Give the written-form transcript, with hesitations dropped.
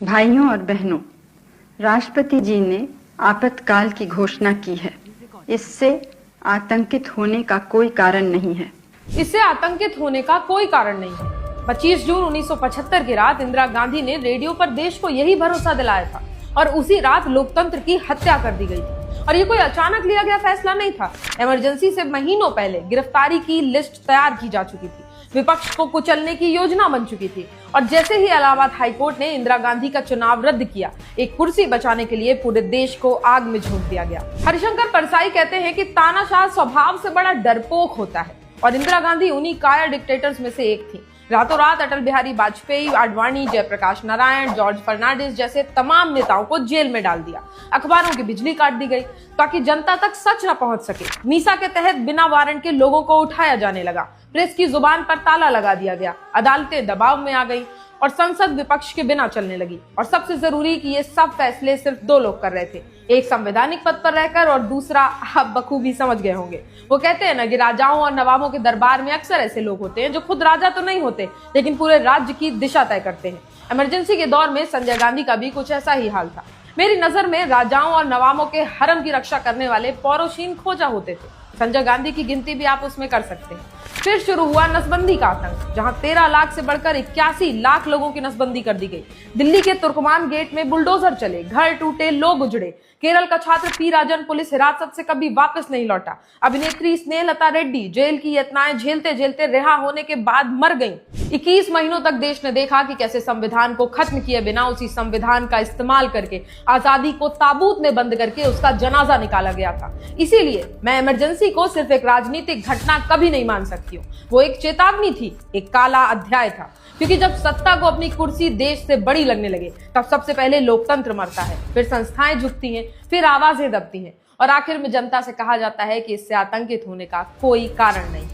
भाइयों और बहनों, राष्ट्रपति जी ने आपातकाल की घोषणा की है। इससे आतंकित होने का कोई कारण नहीं है। इससे आतंकित होने का कोई कारण नहीं है। 25 जून 1975 की रात इंदिरा गांधी ने रेडियो पर देश को यही भरोसा दिलाया था और उसी रात लोकतंत्र की हत्या कर दी गई थी। और ये कोई अचानक लिया गया फैसला नहीं था। इमरजेंसी से महीनों पहले गिरफ्तारी की लिस्ट तैयार की जा चुकी थी, विपक्ष को कुचलने की योजना बन चुकी थी और जैसे ही इलाहाबाद हाईकोर्ट ने इंदिरा गांधी का चुनाव रद्द किया, एक कुर्सी बचाने के लिए पूरे देश को आग में झोंक दिया गया। हरिशंकर परसाई कहते हैं कि तानाशाह स्वभाव से बड़ा डरपोक होता है और इंदिरा गांधी उन्हीं कायर डिक्टेटर्स में से एक थी। रातों रात अटल बिहारी वाजपेयी, आडवाणी, जयप्रकाश नारायण, जॉर्ज फर्नांडिस जैसे तमाम नेताओं को जेल में डाल दिया। अखबारों की बिजली काट दी गई ताकि जनता तक सच न पहुंच सके। मीसा के तहत बिना वारंट के लोगों को उठाया जाने लगा। प्रेस की जुबान पर ताला लगा दिया गया। अदालतें दबाव में आ गई और संसद विपक्ष के बिना चलने लगी। और सबसे जरूरी कि ये सब फैसले सिर्फ दो लोग कर रहे थे, एक संवैधानिक पद पर रहकर और दूसरा, आप बखूबी समझ गए होंगे, वो कहते हैं ना कि राजाओं और नवाबों के दरबार में अक्सर ऐसे लोग होते हैं जो खुद राजा तो नहीं होते लेकिन पूरे राज्य की दिशा तय करते हैं। इमरजेंसी के दौर में संजय गांधी का भी कुछ ऐसा ही हाल था। मेरी नजर में राजाओं और नवाबों के हरम की रक्षा करने वाले पौरोशीन खोजा होते थे। संजय गांधी की गिनती भी आप उसमें कर सकते हैं। फिर शुरू हुआ नसबंदी का आतंक, जहां 13 लाख से बढ़कर 81 लाख लोगों की नसबंदी कर दी गई। दिल्ली के तुर्कमान गेट में बुलडोजर चले, घर टूटे, लोग उजड़े। केरल का छात्र पी राजन पुलिस हिरासत से कभी वापस नहीं लौटा। अभिनेत्री स्नेहलता रेड्डी जेल की यातनाएं झेलते झेलते रिहा होने के बाद मर गईं। 21 महीनों तक देश ने देखा कि कैसे संविधान को खत्म किए बिना उसी संविधान का इस्तेमाल करके आजादी को ताबूत में बंद करके उसका जनाजा निकाला गया था। इसीलिए मैं इमरजेंसी को सिर्फ एक राजनीतिक घटना कभी नहीं मान सकती हूँ। वो एक चेतावनी थी, एक काला अध्याय था। क्योंकि जब सत्ता को अपनी कुर्सी देश से बड़ी लगने लगे, तब सबसे पहले लोकतंत्र मरता है, फिर संस्थाएं झुकती हैं, फिर आवाजें दबती हैं और आखिर में जनता से कहा जाता है कि इससे आतंकित होने का कोई कारण नहीं।